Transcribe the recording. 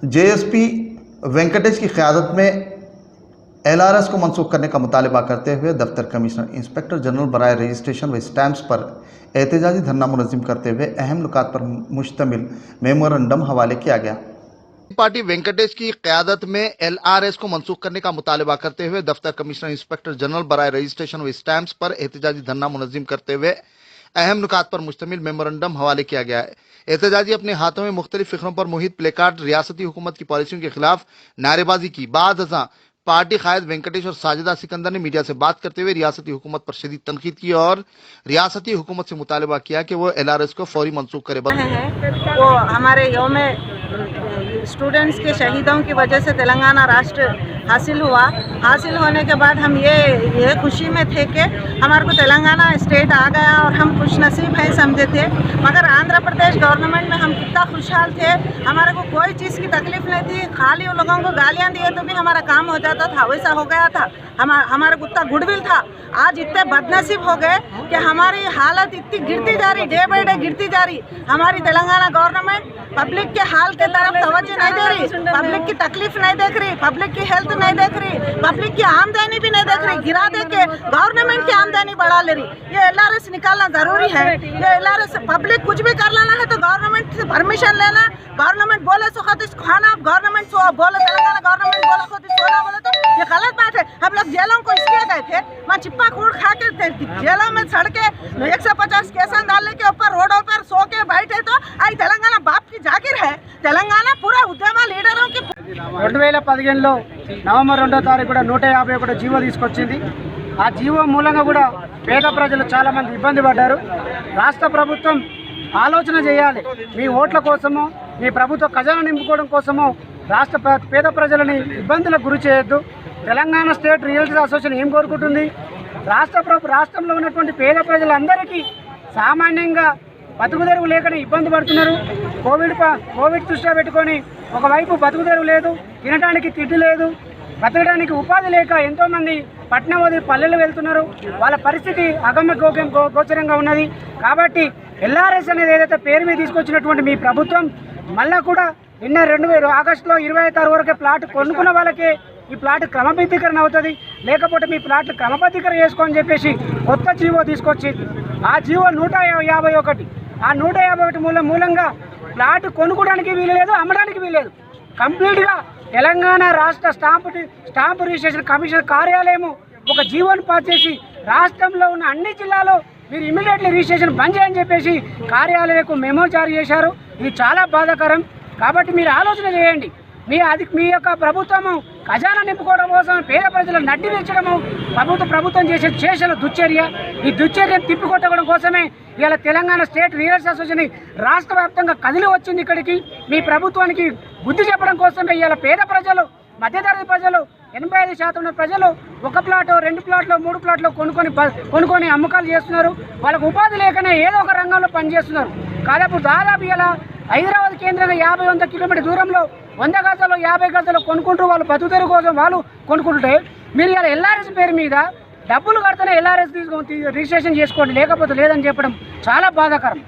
JSP Venkatesh की क़यादत में LRS को मनसूख करने का मुतालबा करते हुए दफ्तर कमिश्नर इंस्पेक्टर जनरल बराए रजिस्ट्रेशन व स्टैम्प्स पर एहतजाजी धरना मुनज़्ज़म करते हुए अहम नुकात पर मुश्तमिल मेमोरेंडम हवाले किया गया। पार्टी वेंकटेश की क़यादत में एलआरएस को मनसूख करने का मुतालबा करते हुए दफ्तर कमिश्नर इंस्पेक्टर जनरल बराए रजिस्ट्रेशन व स्टैम्प्स पर एहतजाजी धरना मुनज़्ज़म करते हुए अहम नुकात पर मुश्तमिल मेमोरेंडम हवाले किया गया है। एहतजाजी अपने हाथों में मुख्तलिफ फ़िक्रों पर मुहित प्लेकार्ड रियासती हुकूमत की पॉलिसियों के खिलाफ नारेबाजी की। बाद पार्टी कायद वेंकटेश और साजिदा सिकंदर ने मीडिया से बात करते हुए रियासती हुकूमत पर शदीद तनकीद की और रियासती हुकूमत से मुतालबा किया कि वो एलआरएस को फौरी मनसूख करे। वो हमारे यौम स्टूडेंट्स के शहीदों की वजह से तेलंगाना राष्ट्र हासिल हुआ। हासिल होने के बाद हम ये खुशी में थे कि हमारे को तेलंगाना स्टेट आ गया और हम खुश नसीब हैं समझे थे। मगर आंध्र प्रदेश गवर्नमेंट में हम कितना खुशहाल थे, हमारे को कोई चीज़ की तकलीफ नहीं थी। खाली उन लोगों को गालियाँ दिए तो भी हमारा काम हो जाता था, वैसा हो गया था। हमारा कुत्ता गुडविल था। आज इतने बदनसीब हो गए कि हमारी हालत इतनी गिरती जा रही, डे बाई डे गिरती जा रही। हमारी तेलंगाना गवर्नमेंट पब्लिक के हाल के तरफ तवज्जो नहीं दे रही, पब्लिक की तकलीफ नहीं देख रही, पब्लिक की हेल्थ नहीं देख रही, पब्लिक की आमदनी भी नहीं देख रही। गिरा दे के गवर्नमेंट की आमदनी बढ़ा ले रही। ये एलआरएस निकालना जरूरी है। ये एलआरएस पब्लिक कुछ भी कर लेना है तो गवर्नमेंट से परमिशन लेना। गवर्नमेंट बोले सो खातिर खाना, गवर्नमेंट बोले तेलंगाना गवर्नमेंट बोले खातिर सोना, बोले तो ये गलत बात है। हम लोग जेलों को इसलिए गए थे, वहाँ चिप्पा कूड़ खा के जेलों में सड़के 150 केसन डालने के ऊपर रोडों पर सो के बैठे तो आई तेलंगाना बाप की जागीर है। तेलंगाना पूरा उद्यम लीडरों की 2015లో నవంబర్ 2వ తారీఖు కూడా 151 జీవో తీసుకొచ్చింది। ఆ జీవో మూలంగా కూడా పేద ప్రజలు చాలా మంది ఇబ్బంది పడ్డారు। రాష్ట్ర ప్రభుత్వం ఆలోచన చేయాలి, మీ ఓట్ల కోసమో మీ ప్రభుత్వ ఖజానా నింపుకోవడం కోసమో రాష్ట్ర పేద ప్రజలని ఇబ్బందులకు గురి చేయొద్దు। తెలంగాణ స్టేట్ రియల్టీ అసోసియేషన్ ఏం కోరుకుంటుంది, రాష్ట్రంలో ఉన్నటువంటి పేద ప్రజలందరికీ సామాన్యంగా బతుకుదెరువు లేకనే ఇబ్బంది పడుతున్నారు। కోవిడ్ దృష్ట్యా పెట్టుకొని ఒకవైపు బతుకుదెరువు లేదు, తినడానికి తిండి లేదు, బతకడానికి ఉపాధి లేక ఎంతోమంది పట్టణం వదిలి పల్లెలు వెళ్తున్నారు। వాళ్ళ పరిస్థితి అగమ్య గోచరంగా ఉన్నది। కాబట్టి ఎల్ఆర్ఎస్ అనేది ఏదైతే పేరు మీద తీసుకొచ్చినటువంటి మీ ప్రభుత్వం మళ్ళా కూడా నిన్న ఆగస్టులో 26 వరకే ప్లాట్ కొనుక్కున్న వాళ్ళకే ఈ ప్లాట్ క్రమబద్ధీకరణ అవుతుంది, లేకపోతే మీ ప్లాట్లు క్రమబద్ధీకరణ చేసుకోని చెప్పేసి కొత్త జీవో తీసుకొచ్చి ఆ జీవో 151 ఆ 151 మూలంగా ప్లాట్ కొనుక్కోవడానికి వీలు లేదు, అమ్మడానికి వీలు లేదు। కంప్లీట్గా తెలంగాణ రాష్ట్ర స్టాంపు రిజిస్ట్రేషన్ కమిషన్ కార్యాలయం ఒక జీవోను పాస్ చేసి రాష్ట్రంలో ఉన్న అన్ని జిల్లాలో మీరు ఇమీడియట్లీ రిజిస్ట్రేషన్ బంద్ చేయని చెప్పేసి కార్యాలయకు మెమో జారీ చేశారు। ఇది చాలా బాధాకరం। కాబట్టి మీరు ఆలోచన చేయండి, మీ యొక్క ప్రభుత్వము ఖజానా నింపుకోవడం కోసం పేద ప్రజలను నడ్డి పెంచడము ప్రభుత్వం చేసిన దుశ్చర్య। ఈ దుశ్చర్యను తిప్పికొట్టడం కోసమే ఇవాళ తెలంగాణ స్టేట్ రియల్టీ అసోసియేషన్ రాష్ట్ర వ్యాప్తంగా కదిలి వచ్చింది ఇక్కడికి। మీ ప్రభుత్వానికి బుద్ధి చెప్పడం కోసమే ఇవాళ పేద ప్రజలు, మధ్యతరగతి ప్రజలు, 85% ప్రజలు 1 ప్లాట్ 2 ప్లాట్లు 3 ప్లాట్లు కొనుక్కొని అమ్మకాలు చేస్తున్నారు। వాళ్ళకు ఉపాధి లేకనే ఏదో ఒక రంగంలో పనిచేస్తున్నారు। దాదాపు ఇలా హైదరాబాద్ కేంద్రంగా 50-100 కిలోమీటర్ దూరంలో 100 గజాలు 50 గజాలు కొనుక్కుంటూ వాళ్ళు బతుకుదెరువు కోసం వాళ్ళు కొనుక్కుంటుంటే మీరు ఇలా ఎల్ఆర్ఎస్ పేరు మీద డబ్బులు కడితేనే ఎల్ఆర్ఎస్ తీసుకొని రిజిస్ట్రేషన్ చేసుకోండి, లేకపోతే లేదని చెప్పడం చాలా బాధాకరం।